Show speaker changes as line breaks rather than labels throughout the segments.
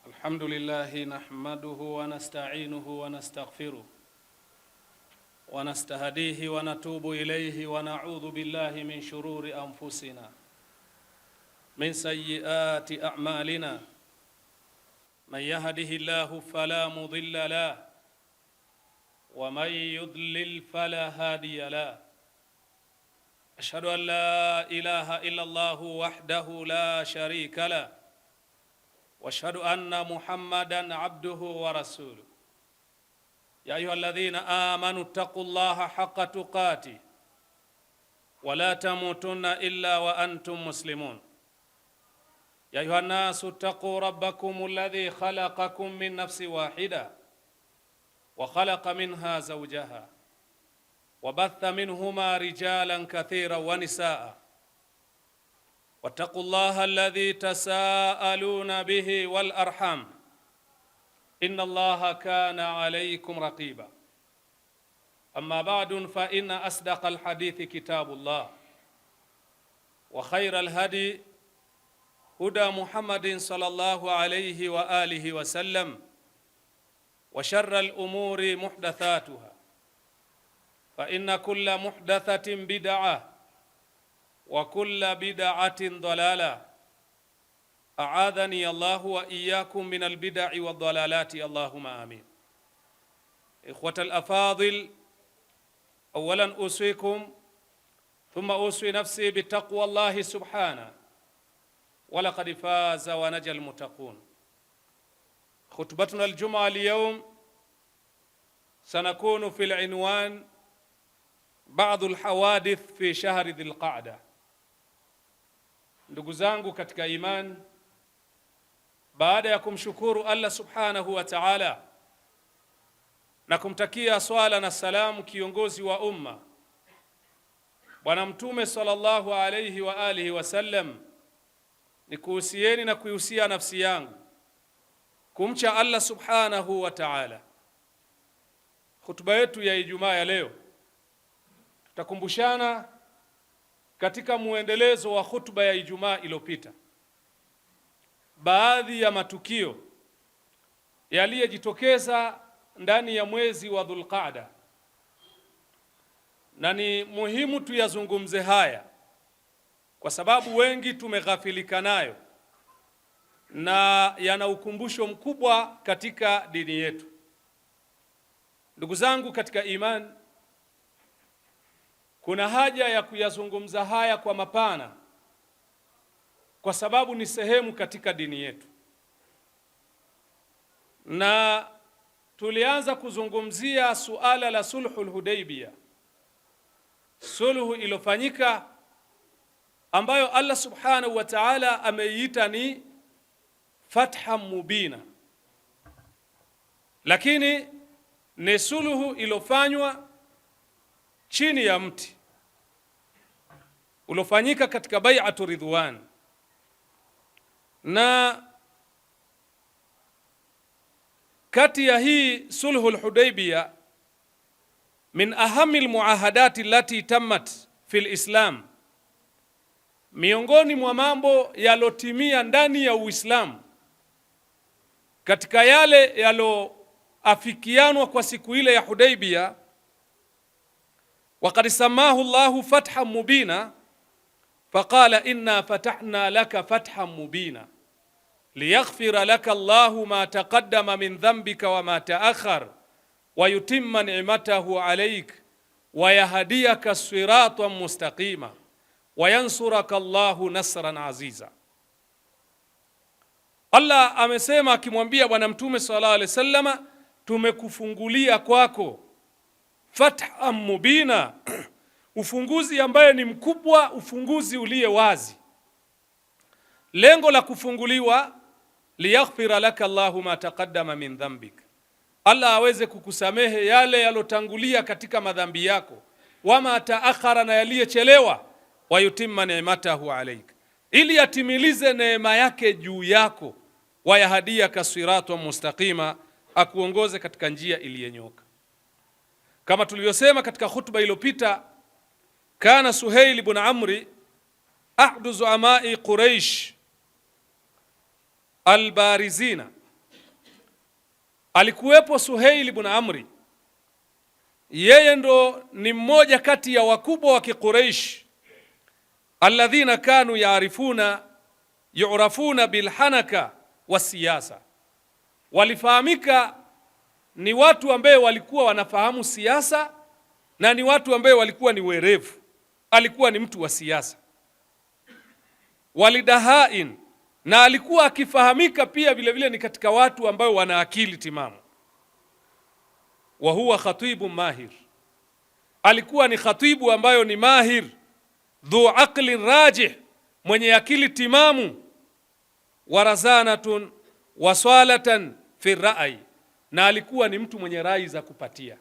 الحمد لله نحمده ونستعينه ونستغفره ونستهديه ونتوب إليه ونعوذ بالله من شرور أنفسنا من سيئات أعمالنا من يهده الله فلا مضل له ومن يضلل فلا هادي له أشهد أن لا إله إلا الله وحده لا شريك له وأشهد أن محمدًا عبده ورسوله يا أيها الذين آمنوا اتقوا الله حق تقاته ولا تموتن إلا وأنتم مسلمون يا أيها الناس اتقوا ربكم الذي خلقكم من نفس واحدة وخلق منها زوجها وبث منهما رجالا كثيرا ونساء واتقوا الله الذي تساءلون به والأرحام إن الله كان عليكم رقيبا أما بعد فإن أصدق الحديث كتاب الله وخير الهدي هدى محمد صلى الله عليه وآله وسلم وشر الأمور محدثاتها فإن كل محدثة بدعة وكل بدعة ضلالة أعاذني الله وإياكم من البدع والضلالات اللهم آمين. إخوة الأفاضل، أولا أوصيكم ثم أوصي نفسي بتقوى الله سبحانه ولقد فاز ونجى المتقون. خطبتنا الجمعة اليوم سنكون في العنوان بعض الحوادث في شهر ذي القعدة. Ndugu zangu katika iman, baada ya kumshukuru Allah subhanahu wa ta'ala na kumtakia swala na salamu kiongozi wa umma Bwana Mtume sallallahu alayhi wa alihi wasallam, ni kuhusieni na kuihusia nafsi yangu kumcha Allah subhanahu wa ta'ala. Hutuba yetu ya Ijumaa ya leo tutakumbushana katika muendelezo wa hutuba ya Ijumaa iliyopita baadhi ya matukio yaliyojitokeza ndani ya mwezi wa Dhulqaada, na ni muhimu tuyazungumze haya kwa sababu wengi tumeghafilika nayo na yana ukumbusho mkubwa katika dini yetu. Ndugu zangu katika imani, kuna haja ya kuyazungumza haya kwa mapana kwa sababu ni sehemu katika dini yetu. Na tulianza kuzungumzia suala la sulhul Hudaybiyah, sulhu ilofanyika ambayo Allah subhanahu wa ta'ala ameiita ni fatha mubina, lakini ni sulhu ilofanywa chini ya mti ulofanyika katika bai'atu ridwan. Na kati ya hii sulhul Hudaybiyah min ahami almuahadati allati tammat fil Islam, miongoni mwa mambo yalotimia ndani ya Uislamu katika yale yaloafikianwa kwa siku ile ya Hudaybiyah, وقد سماه الله فتحا مبينا فقال إنا فتحنا لك فتحا مبينا ليغفر لك الله ما تقدم من ذنبك وما تأخر ويتم نعمته عليك ويهديك صراطا مستقيما وينصرك الله نصرا عزيزا. Allah amesema akimwambia Bwana Mtume sallallahu alaihi wasallam, tumekufungulia kwako fatha mubina, ufunguzi ambaye ni mkubwa, ufunguzi uliye wazi. Lengo la kufunguliwa liyaghfira laka Allahu ma taqaddama min dhanbik, Allah aweze kukusamehe yale yalotangulia katika madhambi yako, wama taakhara, na yaliyechelewa, wa yutimma ni'matahu alayk, ili atimilize neema yake juu yako, wa yahdiyaka siratan mustaqima, akuongoze katika njia iliyonyoka. Kama tulivyosema katika hutuba iliyopita, kana Suhail ibn Amri ahdu zuamai Quraish albarizina, alikuwepo Suhail ibn Amri. Yeye ndo ni mmoja kati ya wakubwa wa Quraish, alladhina kanu yu'rafuna bilhanaka wasiyasa, walifahamika ni watu ambao walikuwa wanafahamu siasa na ni watu ambao walikuwa ni werevu. Alikuwa ni mtu wa siasa. Walidahain, na alikuwa akifahamika pia vile vile ni katika watu ambao wana akili timamu. Wa huwa khatibu mahir, alikuwa ni khatibu ambayo ni mahir, dhu aqlin rajih, mwenye akili timamu, warazanatun waswalatan fi rai, na alikuwa ni mtu mwenye rai za kupatia.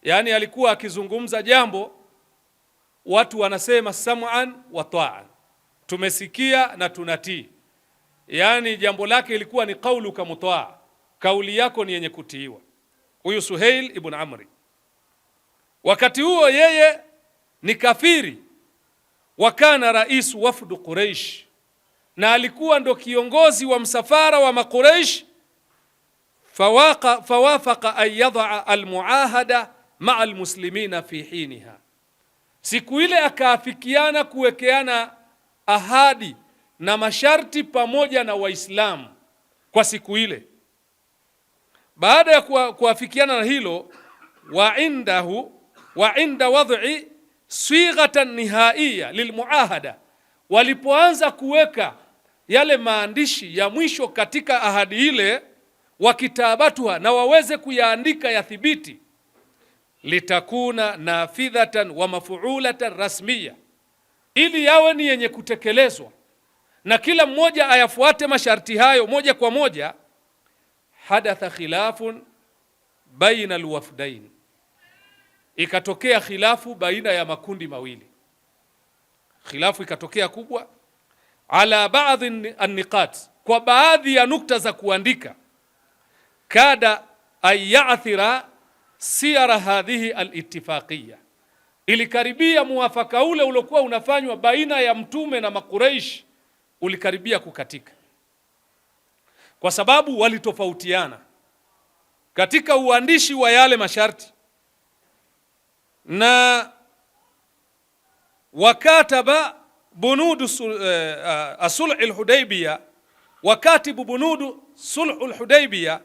Yani alikuwa akizungumza jambo watu wanasema sam'an wa ta'an, tumesikia na tunatii. Yani jambo lake ilikuwa ni qauluka mutaa, kauli yako ni yenye kutiiwa. Huyu Suhail ibn Amri, wakati huo yeye ni kafiri, wakana rais wafdu Quraish, na alikuwa ndo kiongozi wa msafara wa Quraish. Fawafaqa an yad'a almuahada ma'a almuslimina fi hiniha, siku ile akaafikiana kuwekeana ahadi na masharti pamoja na Waislamu kwa siku ile. Baada ya kuafikiana na hilo, wa inda wad'i sighatan nihaiya lilmuahada, walipoanza kuweka yale maandishi ya mwisho katika ahadi ile, wakitabatuha, na waweze kuyaandika ya thibiti, litakuna nafidhatan wa mafuulatan rasmiya, ili yawe ni yenye kutekelezwa na kila mmoja ayafuate masharti hayo moja kwa moja. Hadatha khilafun baina alwafdain, ikatokea khilafu baina ya makundi mawili. Khilafu ikatokea kubwa, ala baadhi an-niqat, kwa baadhi ya nukta za kuandika. Kada ayathira siyara hadhihi al-ittifaqiyya, ilikaribia muafaka ule uliokuwa unafanywa baina ya mtume na Quraish, ulikaribia kukatika, kwa sababu walitofautiana katika uandishi wa yale masharti. Na wakataba bunudu sulh al-Hudaybiyah, wakatibu bunudu sulh al-Hudaybiyah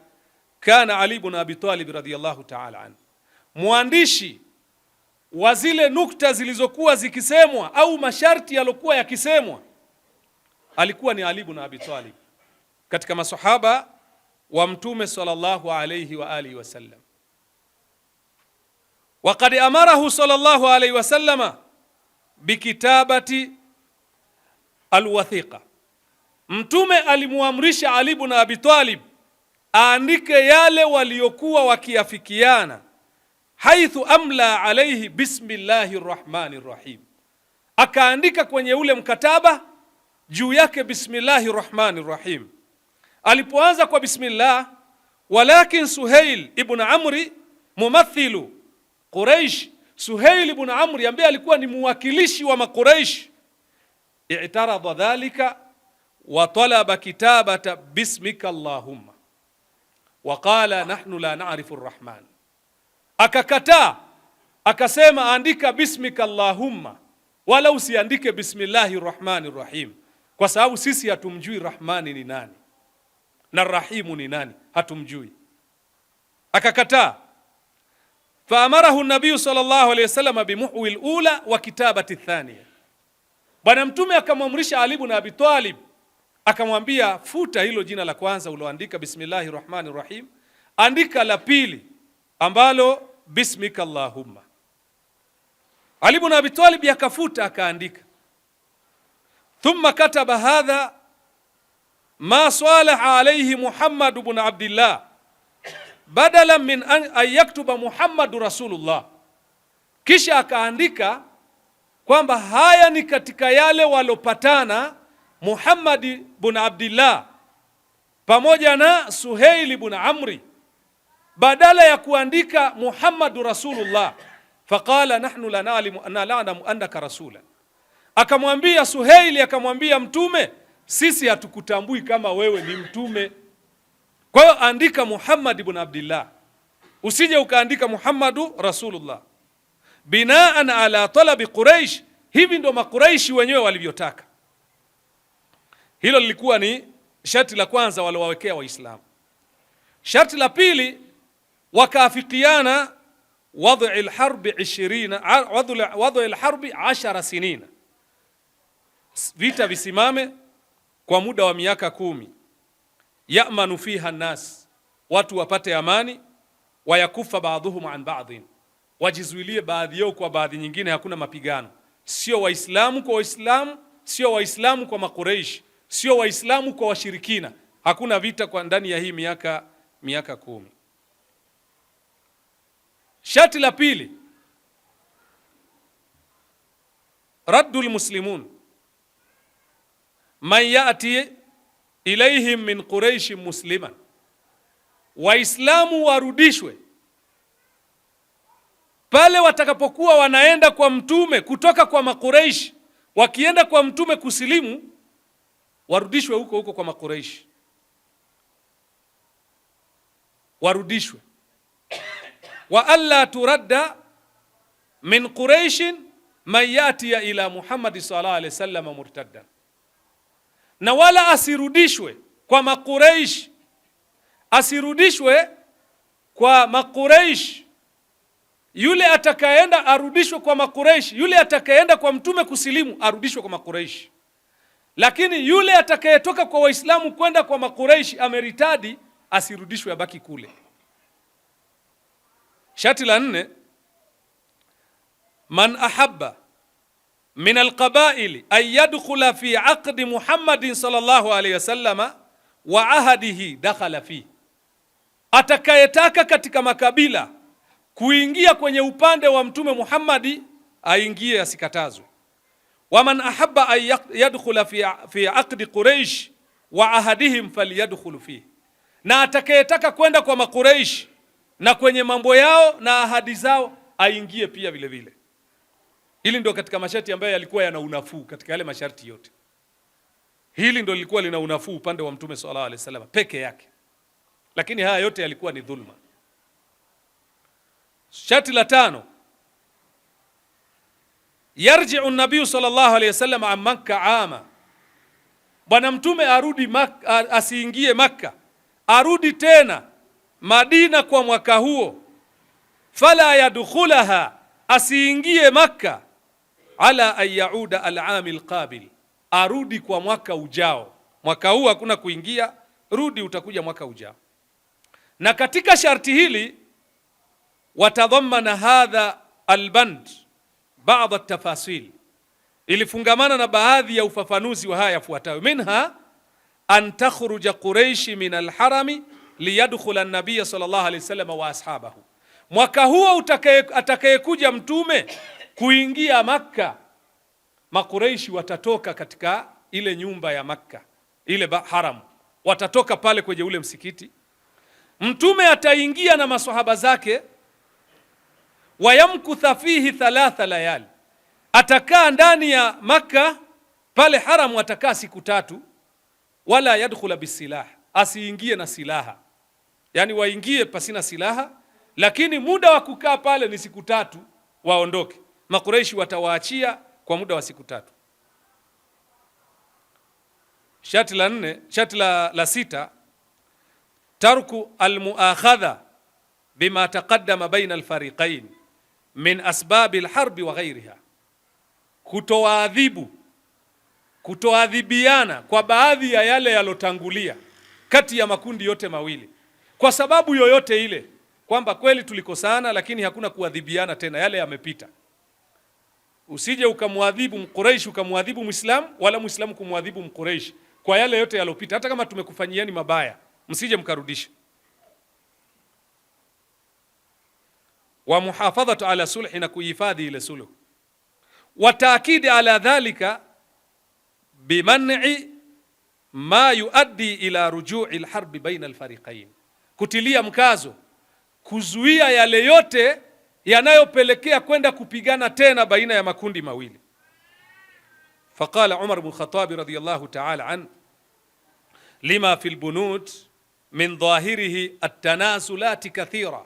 kana Ali ibn Abi Talib radhiyallahu ta'ala anhu. Mwandishi wa zile nukta zilizokuwa zikisemwa au masharti yalokuwa yakisemwa alikuwa ni Ali ibn Abi Talib, katika masahaba wa mtume sallallahu alayhi wa alihi wasallam. Waqad amarahu sallallahu alayhi wasallama bikitabati alwathiqa, mtume alimuamrisha Ali ibn Abi Talib aandike yale waliokuwa wakiafikiana, haithu amla alayhi bismillahir rahmanir rahim, akaandika kwenye ule mkataba juu yake bismillahir rahmanir rahim. Alipoanza kwa bismillah, walakin Suhail ibn Amri mumathilu Quraish, Suhail ibn Amri ambaye alikuwa ni muwakilishi wa Quraish, i'tarada dhalika wa talaba kitabata bismika Allahumma wa qala nahnu la na'rifu ar-rahman, akakataa akasema andika bismika Allahumma, wala usiandike bismillahir rahmanir rahim, kwa sababu sisi hatumjui Rahmani ni nani na Rahimu ni nani, hatumjui. Akakataa. Faamarahu an-nabiy sallallahu alayhi wasallam bimuhwi al-ula wa kitabati ath-thaniya, bwana mtume akamwamrisha Ali ibn Abi Talib, akamwambia futa hilo jina la kwanza uloandika bismillahir rahmanir rahim, andika la pili ambalo bismika Allahumma. Ali ibn Abi Talib akafuta akaandika, thumma kataba hadha ma salaha alayhi Muhammad ibn Abdullah badala min an yaktuba Muhammadu Rasulullah, kisha akaandika kwamba haya ni katika yale walopatana Muhammad ibn Abdullah pamoja na Suhail ibn Amri, badala ya kuandika Muhammadu Rasulullah. Faqala nahnu la na'lamu annaka rasulan, Akamwambia Suhaili, akamwambia Mtume, sisi hatukutambui kama wewe ni mtume, kwa hiyo andika Muhammad ibn Abdillah, usije ukaandika Muhammadu Rasulullah, binaan ala talabi Quraish. Hivi ndo makuraishi wenyewe walivyotaka. Hilo lilikuwa ni sharti la kwanza walowawekea Waislamu. Sharti la pili, wakaafikiana wad'i al-harbi 10 sinina, vita visimame kwa muda wa miaka 10. Ya'manu fiha nas, watu wapate amani. Wayakufa ba'dhuhum an ba'dhin, wajizuilie baadhi yao kwa baadhi nyingine, hakuna mapigano. Sio Waislamu kwa Waislamu, sio Waislamu kwa Makuraishi, sio Waislamu kwa washirikina. Hakuna vita kwa ndani ya hii miaka 10. Sharti la pili, raddul muslimun man yati ilaihim min Quraish musliman, Waislamu warudishwe pale watakapokuwa wanaenda kwa mtume kutoka kwa Makuraishi. Wakienda kwa mtume kusilimu, warudishwe huko huko kwa Makuraishi, warudishwe. Wa alla turadda min Quraishin man yati ila Muhammad sallallahu alaihi wasallam murtaddan, na wala asirudishwe kwa Makuraish, asirudishwe kwa Makuraish. Yule atakayeenda arudishwe kwa Makuraish, yule atakayeenda kwa mtume kusilimu arudishwe kwa Makuraish. Lakini yule atakayetoka kwa Waislamu kwenda kwa Makuraish ameritadi, asirudishwe, abaki kule. Sharti la 4, man ahabba min alqabaili an yadkhula fi aqdi Muhammadin sallallahu alayhi wasallam wa ahadihi dakhala fi, atakayetaka katika makabila kuingia kwenye upande wa mtume Muhammadi aingie, asikatazwe. Wa man ahabba an yadkhula fi aqdi Quraish wa ahadihim falyadkhulu fi, na atakayetaka kwenda kwa Makuraish na kwenye mambo yao na ahadi zao aingie pia vile vile. Hili ndio katika masharti ambayo yalikuwa yana unafuu katika yale masharti yote. Hili ndio lilikuwa lina unafuu upande wa mtume sallallahu alaihi wasallam peke yake, lakini haya yote yalikuwa ni dhulma. Sharti la 5, yarji'u an-nabiy sallallahu alaihi wasallam an Makkah ama, bwana mtume arudi asiingie Makka, arudi tena Madina kwa mwaka huo. Fala yadkhulaha, asiingie Makka, ala an yauda al-aam al-qabil, arudi kwa mwaka ujao. Mwaka huu hakuna kuingia, rudi, utakuja mwaka ujao. Na katika sharti hili watadhammana hadha alband baadhi at-tafasil, ilifungamana na baadhi ya ufafanuzi wa haya yafuatayo. Minha an takhruja Quraish min al-harami liyadkhula an-nabiy sallallahu alayhi wasallam wa ashabahu, mwaka huo atakayekuja mtume kuingia Makka, Makuraishi watatoka katika ile nyumba ya Makka, ile haram, watatoka pale kwenye ule msikiti. Mtume ataingia na maswahaba zake, wayamkutha fihi 3 layali, atakaa ndani ya Makka pale haram, atakaa siku 3. Wala yadkhula bisilah, asiingie na silaha, yani waingie pasina silaha, lakini muda wa kukaa pale ni siku 3, waondoke. Makuraishi watawaachia kwa muda wa siku 3. Sharti la 4, sharti la 6, tarku almuakhadha bima taqaddama baina alfariqain min asbab alharb wa ghayriha, kutoadhibiana kwa baadhi ya yale yalotangulia kati ya makundi yote mawili kwa sababu yoyote ile, kwamba kweli tulikosana lakini hakuna kuadhibiana tena, yale yamepita. Usije ukamwadhibu Mquraish ukamwadhibu Muislamu, wala Muislamu kumwadhibu Mquraish kwa yale yote yalopita, hata kama tumekufanyiani mabaya, msije mkarudisha. Wa muhafadhatu ala sulhi, na kuhifadhi ile sulhu. Wa taakidi ala dhalika biman'i ma yuaddi ila ruju'i alharbi baina alfariqain, kutilia mkazo kuzuia yale yote yanayopelekea kwenda kupigana tena baina ya makundi mawili. Faqala Umar ibn Khattab radiyallahu ta'ala an lima fi al-bunud min dhahirihi at-tanasulati kathira.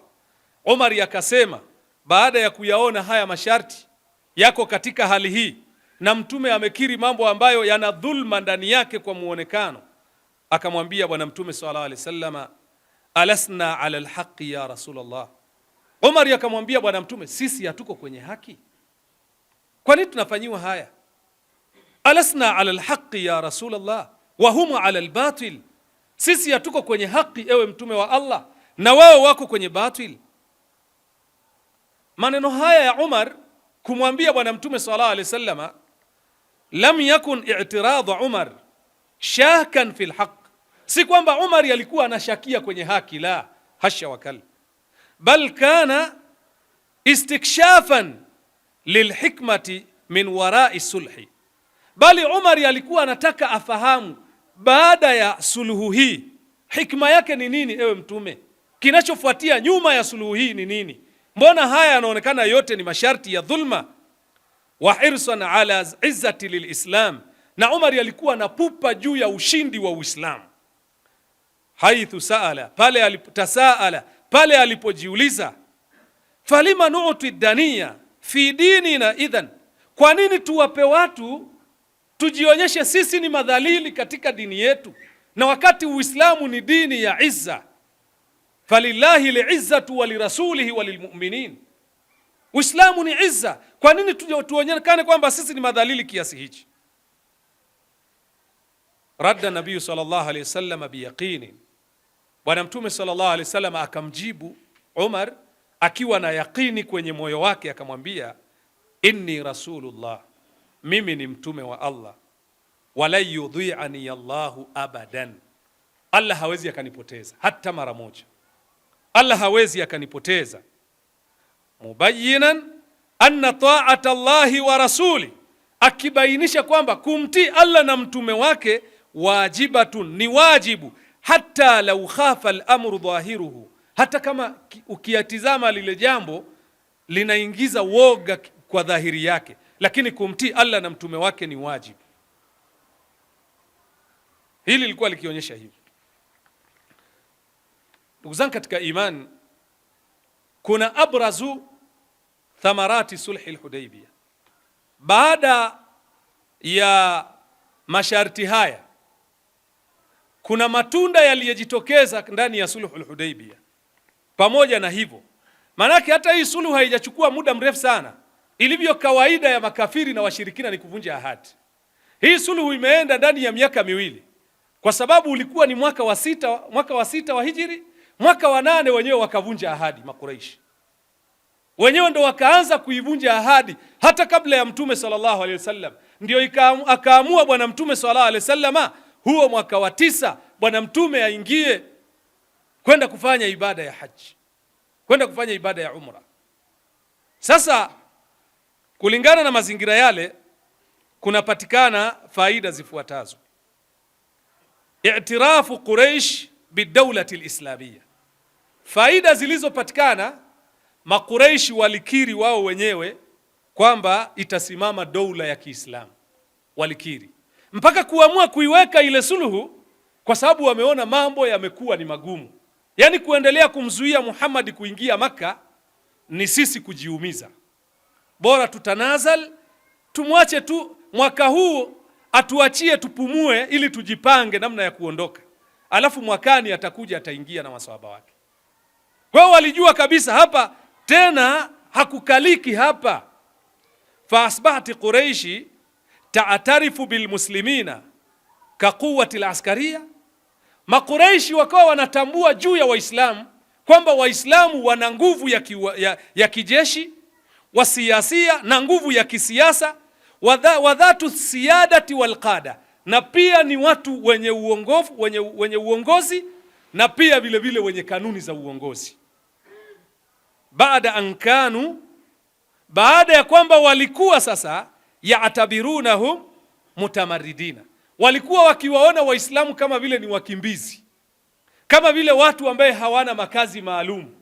Umar yakasema baada ya kuyaona haya masharti yako katika hali hii na mtume amekiri mambo ambayo yana dhulma ndani yake kwa muonekano, akamwambia bwana mtume sallallahu alaihi wasallama, alasna ala alhaqi ya Rasulullah. Umar akamwambia bwana mtume, sisi hatuko kwenye haki? Kwa nini tunafanyiwa haya? Alasna ala alhaqi ya Rasulullah wa hum ala albatil, sisi hatuko kwenye haki ewe mtume wa Allah na wao wako kwenye batil. Maneno haya ya Umar kumwambia bwana mtume sallallahu alaihi wasallama, lam yakun i'tirad Umar shakan fil haqq, si kwamba Umar alikuwa anashakia kwenye haki, la hasha wakal, bal kana istikshafan lilhikmati min wara'i sulhi, bali Umar alikuwa anataka afahamu baada ya suluhu hii hikma yake ni nini, ewe mtume, kinachofuatia nyuma ya suluhu hii ni nini? Mbona haya yanaonekana yote ni masharti ya dhulma? Wa hirsan ala izzati lilislam, na Umar alikuwa na pupa juu ya ushindi wa Uislamu. Haithu saala, pale alipojiuliza, falima nu'ti dania fi dinina idhan, kwa nini tuwape watu tujionyeshe sisi ni madhalili katika dini yetu na wakati Uislamu ni dini ya izza? Falillahi li'izzatu wa lirasulihi wa lilmu'minin, Uislamu ni izza, kwa nini tuonyekane kwamba sisi ni madhalili kiasi hichi? Radda nabii sallallahu alayhi wasallam biyaqini, bwana mtume sallallahu alayhi wasallam akamjibu Umar akiwa na yaqini kwenye moyo wake, akamwambia, inni rasulullah, mimi ni mtume wa Allah, wala yudhi'ani Allahu abadan, Allah hawezi akanipoteza hata mara moja, Allah hawezi akanipoteza. Mubayyinan anna ta'ata Allahi wa rasuli, akibainisha kwamba kumtii Allah na mtume wake wajibatun, ni wajibu, hata lau khafa al-amru dhahiruhu, hata kama ukiyatizama lile jambo linaingiza woga kwa dhahiri yake, lakini kumtii Allah na mtume wake ni wajibu. Hili lilikuwa likionyesha hivi. Ndugu zangu katika imani, kuna abrazu thamarati sulhi al-Hudaybiyah. Baada ya masharti haya kuna matunda yaliyojitokeza ndani ya sulhu al-Hudaybiyah. Pamoja na hivyo, manake hata hii sulhu haijachukua muda mrefu sana. Ilivyo kawaida ya makafiri na washirikina ni kuvunja ahadi. Hii sulhu imeenda ndani ya miaka miwili, kwa sababu ulikuwa ni mwaka wa sita wa hijri, mwaka wa 8 wenyewe wakavunja ahadi. Makuraishi wenyewe ndo wakaanza kuivunja ahadi hata kabla ya mtume sallallahu alaihi wasallam. Ndio akaamua bwana mtume sallallahu alaihi wasallam huo mwaka wa 9 bwana mtume aingie kwenda kufanya ibada ya haji, kwenda kufanya ibada ya umra. Sasa kulingana na mazingira yale kunapatikana faida zifuatazo. I'tirafu Quraysh bidawlati alislamiyya, faida zilizopatikana, Makuraishi walikiri wao wenyewe kwamba itasimama doula ya Kiislamu. Walikiri mpaka kuamua kuiweka ile suluhu, kwa sababu wameona mambo yamekuwa ni magumu. Yani kuendelea kumzuia Muhammad kuingia Maka ni sisi kujiumiza, bora tutanazal, tumwache tu mwaka huu atuachie tupumue ili tujipange namna ya kuondoka, alafu mwakani atakuja ataingia na maswahaba wake. Wao walijua kabisa hapa tena hakukaliki hapa. Fa asbahati Quraishi ta'tarifu bilmuslimina ka quwwati alaskariya, Makuraishi wakawa wanatambua juu ya Waislamu kwamba Waislamu wana nguvu ya kijeshi, wa siasia, na nguvu ya kisiasa, wadhatu siyadati walqada, na pia ni watu wenye uongozi, na pia vile vile wenye kanuni za uongozi. Baada ya kwamba walikuwa sasa ya'tabirunahum mutamaridina, walikuwa wakiwaona Waislamu kama vile ni wakimbizi, kama vile watu ambaye hawana makazi maalum.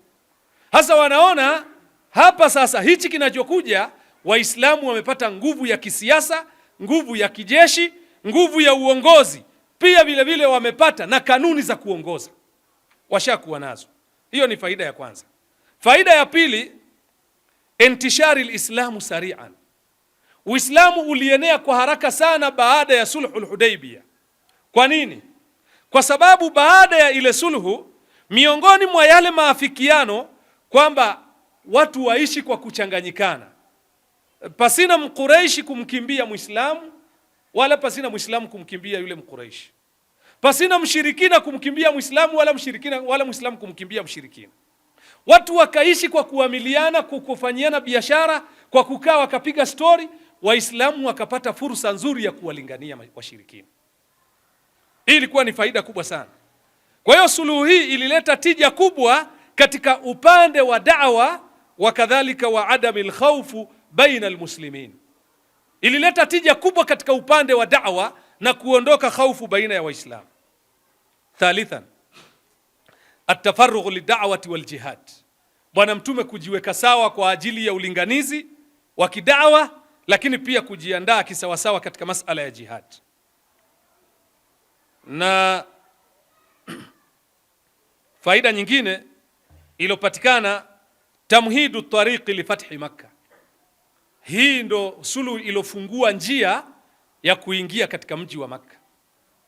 Hasa wanaona hapa sasa hichi kinachokuja, Waislamu wamepata nguvu ya kisiasa, nguvu ya kijeshi, nguvu ya uongozi, pia vile vile wamepata na kanuni za kuongoza, washakuwa nazo. Hiyo ni faida ya kwanza. Faida ya pili, intishari alislamu sari'an. Uislamu ulienea kwa haraka sana baada ya sulhul Hudaybiyah. Kwa nini? Kwa sababu baada ya ile sulhu, miongoni mwa yale maafikiano kwamba watu waishi kwa kuchanganyikana, pasina Mquraishi kumkimbia Muislamu wala pasina Muislamu kumkimbia yule Mquraishi, pasina mshirikina kumkimbia Muislamu wala Muislamu kumkimbia mshirikina. Watu wakaishi kwa kuamiliana, kufanyiana biashara, kwa kukaa wakapiga story. Waislamu wakapata fursa nzuri ya kuwalingania washirikina. Hii ilikuwa ni faida kubwa sana. Kwa hiyo suluhu hii ilileta tija kubwa katika upande wa da'wa, wa kadhalika wa adamil khawfu baina almuslimin. Ilileta tija kubwa katika upande wa da'wa na kuondoka khaufu baina ya Waislamu. Thalithan, atafarrugh lid'awati waljihad. Bwana Mtume kujiweka sawa kwa ajili ya ulinganizi wa kidawa, lakini pia kujiandaa kisawasawa katika masala ya jihad. Na faida nyingine iliyopatikana, tamhidu tariqi li fathi Makkah. Hii ndo suluhu ilofungua njia ya kuingia katika mji wa Makkah.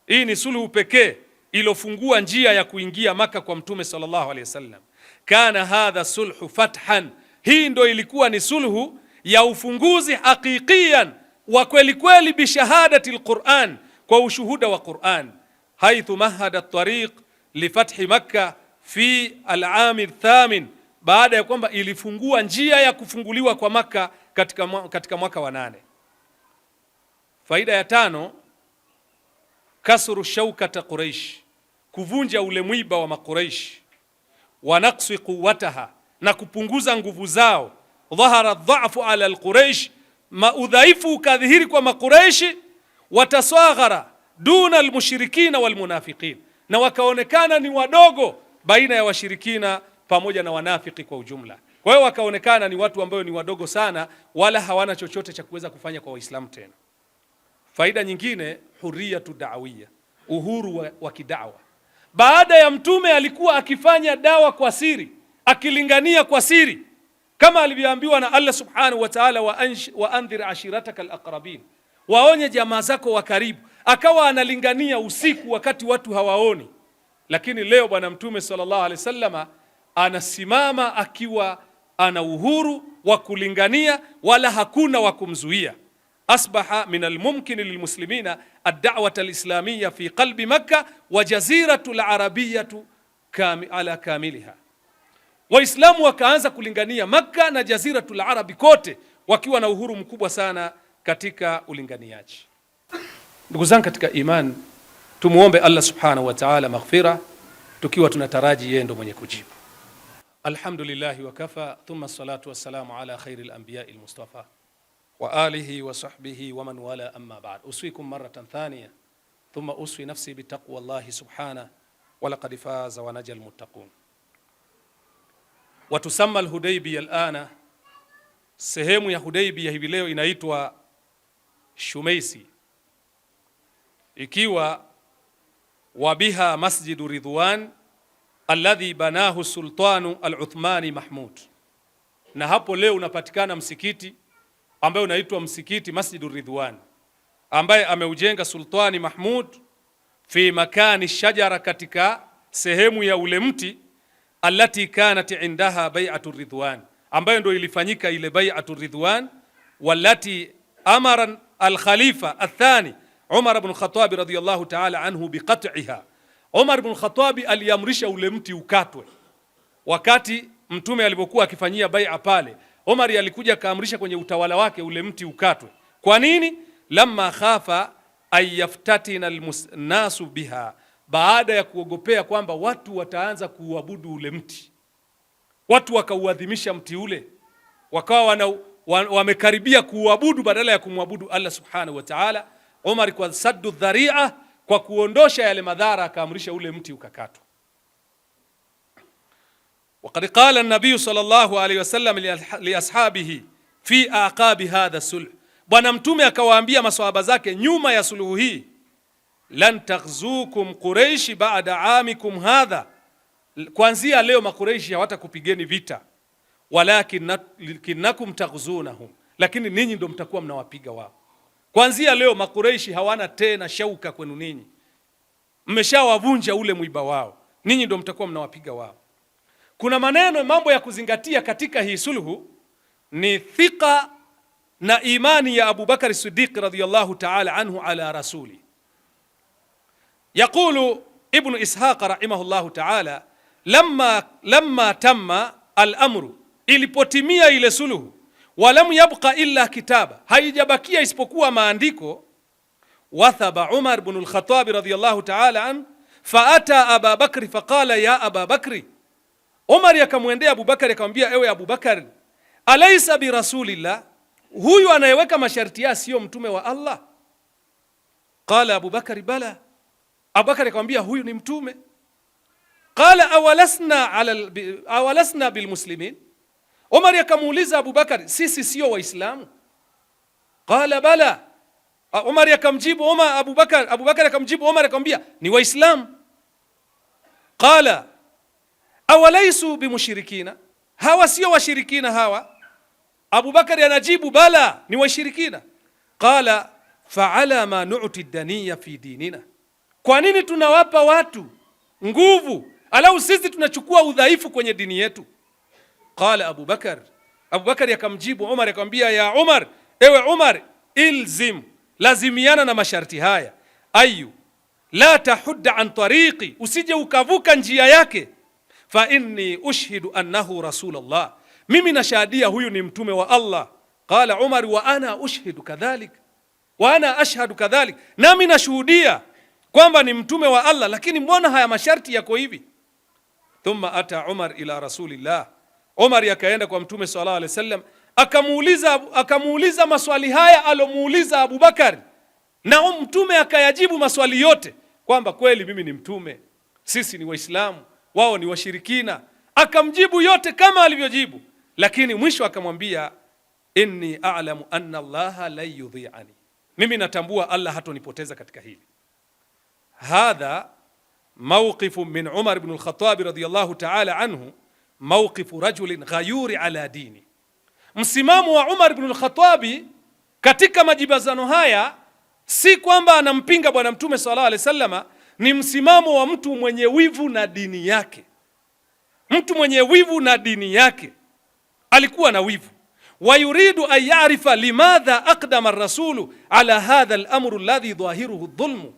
Hii ni suluhu pekee ilofungua njia ya kuingia Makkah kwa Mtume sallallahu alaihi wasallam. Kana hadha sulhu fathan. Hii ndo ilikuwa ni sulhu ya ufunguzi haqiqiyan wa kweli kweli, bishahadati alquran, kwa ushuhuda wa Quran, haithu mahada at-tariq li fathi Makkah fi al-aam al-thamin, baada ya kwamba ilifungua njia ya kufunguliwa kwa Makkah katika mwaka wa 8. Faida ya tano, kasru shaukata Quraish, kuvunja ule mwiba wa Makuraish, wa naqsi quwwataha, na kupunguza nguvu zao. Dhahara dha'fu ala alquraish, maudhaifu ukadhihiri kwa Makuraishi. Watasaghara duna almushrikina walmunafiqin, na wakaonekana ni wadogo baina ya washirikina pamoja na wanafiki kwa ujumla. Kwa hiyo wakaonekana ni watu ambao ni wadogo sana, wala hawana chochote cha kuweza kufanya kwa Waislamu tena. Faida nyingine, hurriyatu da'wiyya, uhuru wa kidawa. Baada ya Mtume alikuwa akifanya dawa kwa siri, akilingania kwa siri, kama alivyoambiwa na Allah subhanahu wa ta'ala, wa andhir ashirataka alaqrabin, waonye jamaa zako wa karibu. Akawa analingania usiku wakati watu hawaoni. Lakini leo Bwana Mtume sallallahu alaihi wasallama anasimama akiwa ana uhuru wa kulingania, wala hakuna wa kumzuia. Asbaha min almumkin lilmuslimina ad-da'wata al-islamiyya fi qalbi Makkah wa jaziratu al-arabiyyatu ala kamiliha. Waislamu wakaanza kulingania Makkah na jaziratu al-arabi kote, wakiwa na uhuru mkubwa sana katika ulinganiaji. Ndugu zangu katika iman, tumuombe Allah subhanahu wa ta'ala maghfira, tukiwa tunataraji yeye ndo mwenye kujibu. Alhamdulillah wa kafa, thumma salatu wassalamu ala khairil anbiya'i al-mustafa wa alihi wa sahbihi wa man wala, amma ba'd. Uswikum maratan thaniya thumma uswi nafsi bitaqwa Allah subhanahu wa laqad faza wa najal muttaqun. Wa tusamma al-Hudaybiyah al-ana, sehemu ya Hudaybiyah hivi leo inaitwa Shumaisi, ikiwa wabiha masjidu Ridwan alladhi banahu sultanu al-Uthmani Mahmud. Na hapo leo unapatikana msikiti ambaye unaitwa msikiti Masjidu Ridwan, ambaye ameujenga Sultani Mahmud fi makani shajara, katika sehemu ya ule mti, allati kanat indaha bai'atu Ridwan, ambayo ndio ilifanyika ile bai'atu Ridwan, wallati amara al-khalifa athani Umar ibn Khattab radhiyallahu ta'ala anhu biqat'iha. Umar ibn Khattab aliamrisha ule mti ukatwe wakati Mtume alipokuwa akifanyia bai'a pale. Umar alikuja kaamrisha kwenye utawala wake ule mti ukatwe. Kwa nini? Lamma khafa ayaftatina alnasu biha, baada ya kuogopea kwamba watu wataanza kuuabudu ule mti. Watu wakauadhimisha mti ule, wakawa wamekaribia kuuabudu badala ya kumwabudu Allah subhanahu wa ta'ala. Umar kwa saddu dhari'a, kwa kuondosha yale madhara, akaamrisha ule mti ukakatwa. وقد قال النبي صلى الله عليه وسلم لأصحابه في أعقاب هذا الصلح. Bwana Mtume akawaambia maswahaba zake nyuma ya suluhu hii, lan taghzukum Quraishi ba'da amikum hadha, kuanzia leo makureishi hawatakupigeni vita, walakinnakum taghzunahum, lakini ninyi ndio mtakuwa mnawapiga wao. Kuanzia leo makureishi hawana tena shauka kwenu ninyi, mmeshawavunja ule mwiba wao, ninyi ndio mtakuwa mnawapiga wao. Kuna mambo ya kuzingatia katika hii sulhu, ni thika na imani ya Abu Bakar Siddiq radhiyallahu ta'ala anhu ala rasuli. Yaqulu Ibn Ishaq rahimahullahu ta'ala, lamma tamma al-amru, ilipotimia ile sulhu, walam yabqa illa kitaba, haijabakia isipokuwa maandiko, wathaba Umar ibn al-Khattab radhiyallahu ta'ala an faata Aba Bakri faqala ya Aba Bakri, Umar yakamwendea Abu Bakari akamwambia, ewe Abu Bakari, alaysa bi rasulillah, huyu anayeweka masharti ya sio mtume wa Allah? Qala Abu Bakari bala, Abu Bakari akamwambia huyu ni mtume. Qala awalasna bilmuslimin, Umar yakamuuliza Abu Bakari, sisi sio waislamu? Qala bala, Umar yakamjibu Abu Bakari akamjibu Umar akamwambia ni waislamu. Qala awalaisu bimushrikina, hawa sio washirikina hawa? Abu Bakari anajibu bala, ni washirikina. Qala fa'ala ma nu'ti daniya fi dinina, kwa nini tunawapa watu nguvu alau sisi tunachukua udhaifu kwenye dini yetu? Qala Abu Bakari akamjibu Umar akamwambia, ya Umar, ewe Umar, ilzim, lazimiana na masharti haya. Ayu la tahudda an tariqi, usije ukavuka njia yake. Fa inni ushhidu annahu rasulullah, mimi nashahadia huyu ni mtume wa Allah. Qala Umar wa ana ushhidu kadhalik, wa ana ashhadu kadhalik, nami nashuhudia kwamba ni mtume wa Allah, lakini mbona haya masharti yako hivi? Thumma ata Umar ila rasulillah, Umar yakaenda kwa mtume sallallahu alaihi wasallam akamuuliza maswali haya alomuuliza Abu Bakar, na mtume akayajibu maswali yote kwamba kweli mimi ni mtume, sisi ni waislamu, wao ni washirikina. Akamjibu yote kama alivyojibu, lakini mwisho akamwambia, inni a'lamu anna Allaha la yudhi'ani, mimi natambua Allah hatonipoteza katika hili. Hadha mawqifu min Umar ibn al-Khattab radiyallahu ta'ala anhu, mawqifu rajulin ghayuri ala dini. Msimamo wa Umar ibn al-Khattab katika majibazano haya si kwamba anampinga bwana mtume sallallahu alaihi wasallam, ni msimamo wa mtu mwenye wivu na dini yake. Mtu mwenye wivu na dini yake, alikuwa na wivu. Wa yuridu an ya'rifa limadha aqdama ar-rasulu ala hadha al-amru alladhi dhahiruhu dhulmu,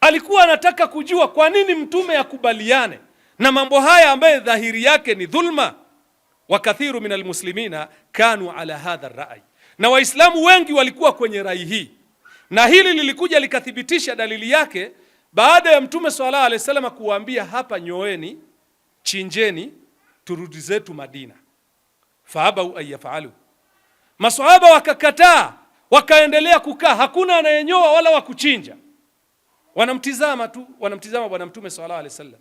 alikuwa anataka kujua kwa nini mtume akubaliane na mambo haya ambaye dhahiri yake ni dhulma. Wa kathiru min almuslimina kanu ala hadha ar-ra'i, na waislamu wengi walikuwa kwenye rai hii, na hili lilikuja likathibitisha dalili yake baada ya mtume sallallahu alaihi wasallam kuwaambia, hapa nyoeni, chinjeni, turudi zetu Madina. Faabau ayafalu, maswahaba wakakataa, wakaendelea kukaa, hakuna anayenyoa wala wakuchinja, wanamtizama tu, wanamtizama bwana mtume sallallahu alaihi wasallam.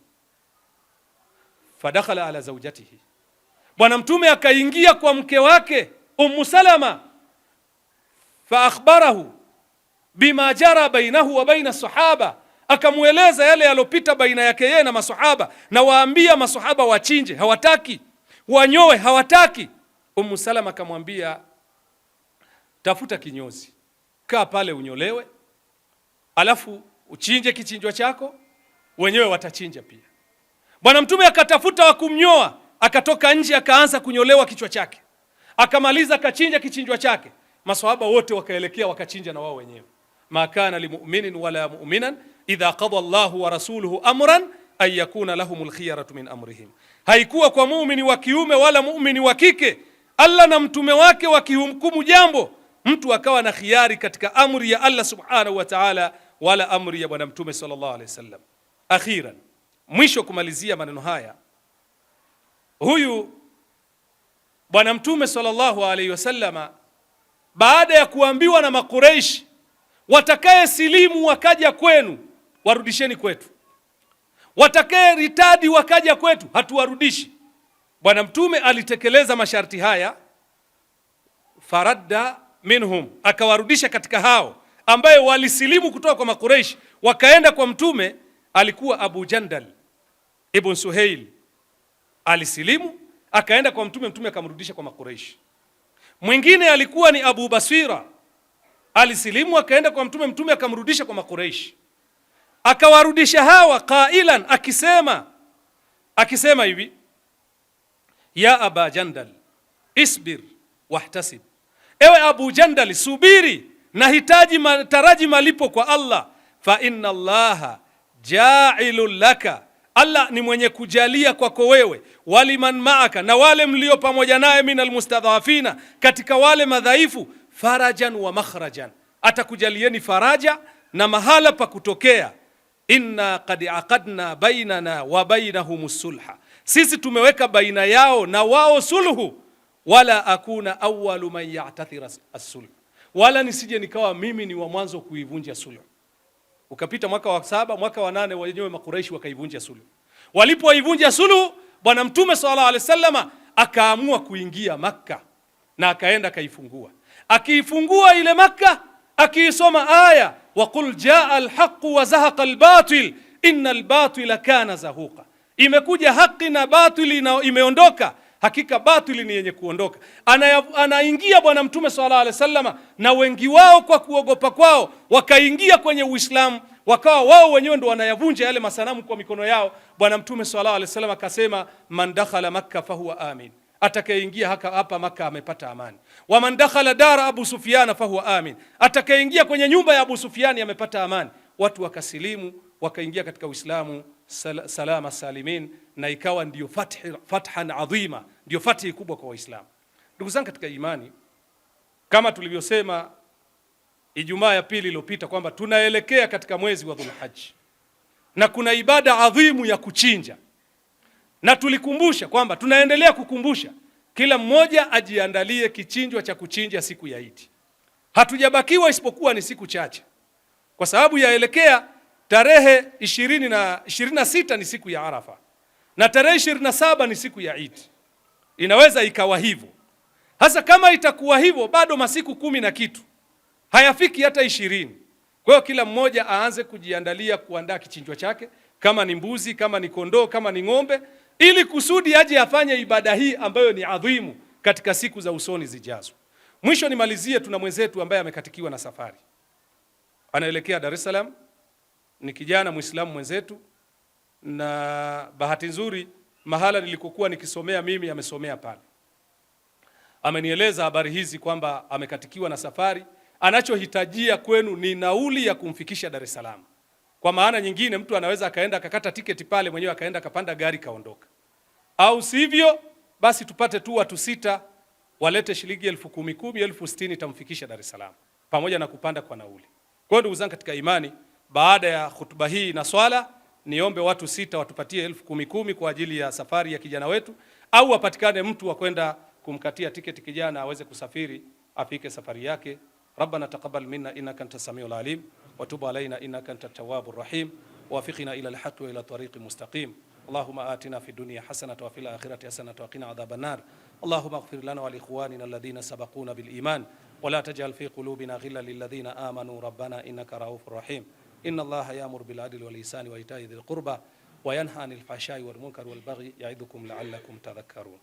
Fadakhala ala zawjatihi, bwana mtume akaingia kwa mke wake Ummu Salama. Fa akhbarahu bima jara bainahu wa baina sahaba, akamueleza yale yalopita baina yake yeye na masahaba, na waambia masahaba wachinje hawataki, wanyoe hawataki. Ummu Salama akamwambia, tafuta kinyozi, kaa pale unyolewe, alafu uchinje kichinjwa chako, wenyewe watachinja pia. Bwana mtume akatafuta wa kumnyoa, akatoka nje akaanza kunyolewa kichwa chake, akamaliza akachinja kichinjwa chake. Maswahaba wote wakaelekea wakachinja na wao wenyewe. Ma kana limu'minin wala mu'minan idha qada Allahu wa rasuluhu amran an yakuna lahumul khiyaratu min amrihim, haikuwa kwa muumini wa kiume wala muumini wa kike, Allah na mtume wake wakihukumu jambo, mtu akawa na khiari katika amri ya Allah subhanahu wa ta'ala wala amri ya bwana mtume sallallahu alaihi wasallam. Akhiran, mwisho kumalizia maneno haya, huyu bwana mtume sallallahu alaihi wasallam baada ya kuambiwa na Makuraishi, watakaye silimu wakaja kwenu warudisheni kwetu, watakaye ritadi wakaja kwetu hatuwarudishi. Bwana mtume alitekeleza masharti haya. Faradda minhum, akawarudisha katika hao ambaye walisilimu kutoka kwa Makuraish wakaenda kwa mtume, alikuwa Abu Jandal ibn Suhail. Alisilimu akaenda kwa mtume, mtume akamrudisha kwa Makuraish. Mwingine alikuwa ni Abu Basira, alisilimu akaenda kwa mtume, mtume akamrudisha kwa Makuraish. Akawarudisha hawa qailan, akisema hivi, ya Aba Jandal isbir wahtasib, ewe Abu Jandal subiri, nahitaji taraji malipo kwa Allah. Fa inna Allaha ja'ilun laka, Allah ni mwenye kujalia kwako wewe, waliman ma'aka, na wale mlio pamoja naye, minal mustadhafina, katika wale madhaifu, farajan wa makhrajan, atakujalieni faraja na mahala pa kutokea. Inna qad aqadna bainana wa bainahum sulha, sisi tumeweka baina yao na wao sulhu. Wala akuna awwalu man ya'tathira as-sulh, wala nisije nikawa mimi ni wa mwanzo kuivunja sulhu. Ukapita mwaka wa 7, mwaka wa 8 wenyewe Makuraishi wakaivunja sulhu. Walipoivunja sulhu, bwana mtume sallallahu alaihi wasallam akaamua kuingia Makka na akaenda kaifungua. Akiifungua ile Makka, akiisoma aya wa qul jaa al-haqq wa zahaqa al-batil innal batila kana zahuqa, imekuja haki na batili na imeondoka, hakika batili ni yenye kuondoka. Anaingia bwana mtume sallallahu alaihi wasallam, na wengi wao kwa kuogopa kwao wakaingia kwenye Uislamu, wakawa wao wenyewe ndo wanayavunja yale masanamu kwa mikono yao. Bwana mtume sallallahu alaihi wasallam akasema, man dakhala Makka fahuwa amin, atakayeingia hapa Makka amepata amani. Wa man dakhala dara Abu Sufyan fahuwa amin, atakayeingia kwenye nyumba ya Abu Sufyan amepata amani. Watu wakasilimu, wakaingia katika Uislamu salama salimin, na ikawa ndio fathan adhima, ndio fathi kubwa kwa Waislamu. Ndugu zangu katika imani, kama tulivyosema Ijumaa ya pili iliyopita kwamba tunaelekea katika mwezi wa Dhulhajj na kuna ibada adhimu ya kuchinja, na tulikumbusha kwamba tunaendelea kukumbusha kila mmoja ajiandalie kichinjwa cha kuchinja siku ya Eid. Hatujabakiwa isipokuwa ni siku chache, kwa sababu yaelekea tarehe 20 na 26 ni siku ya Arafa na tarehe 27 ni siku ya Eid. Inaweza ikawa hivyo. Hasa kama itakuwa hivyo, bado masiku 10 na kitu, hayafiki hata 20. Kwa hiyo kila mmoja aanze kujiandalia kuandaa kichinjwa chake, kama ni mbuzi, kama ni kondoo, kama ni ng'ombe, ili kusudi aje afanye ibada hii ambayo ni adhimu katika siku za usoni zijazo. Mwisho nimalizie, tuna mwenzetu ambaye amekatikiwa na safari, anaelekea Dar es Salaam, ni kijana Muislamu mwenzetu, na bahati nzuri mahala nilikokuwa nikisomea mimi amesomea pale. Amenieleza habari hizi kwamba amekatikiwa na safari, anachohitajia kwenu ni nauli ya kumfikisha Dar es Salaam. Kwa maana nyingine, mtu anaweza akaenda akakata tiketi pale mwenyewe akaenda akapanda gari kaondoka, au sivyo basi tupate tu watu 6 walete shilingi 10,000, 10,060 tamfikisha Dar es Salaam pamoja na kupanda kwa nauli. Kwa hiyo ndugu zangu katika imani, baada ya hutuba hii na swala, niombe watu 6 watupatie 10,010 kwa ajili ya safari ya kijana wetu, au wapatikane mtu wa kwenda kumkatia tiketi kijana aweze kusafiri afike safari yake. Rabbana taqabbal minna innaka antas samiul alim wa tub alaina innaka antat tawwabur rahim wafiqna ila alhaqqi wa ila tariqin mustaqim. Allahumma atina fid dunya hasanatan wa fil akhirati hasanatan wa qina adhaban nar. Allahumma ighfir lana wa li ikhwanina alladhina sabaquna bil iman wa la taj'al fi qulubina ghillan lil ladhina amanu rabbana innaka raufur rahim. Inna Allaha ya'muru bil 'adli wal ihsani wa ita'i dhil qurba wa yanha 'anil fahsha'i wal munkari wal baghi ya'idukum la'allakum tadhakkarun.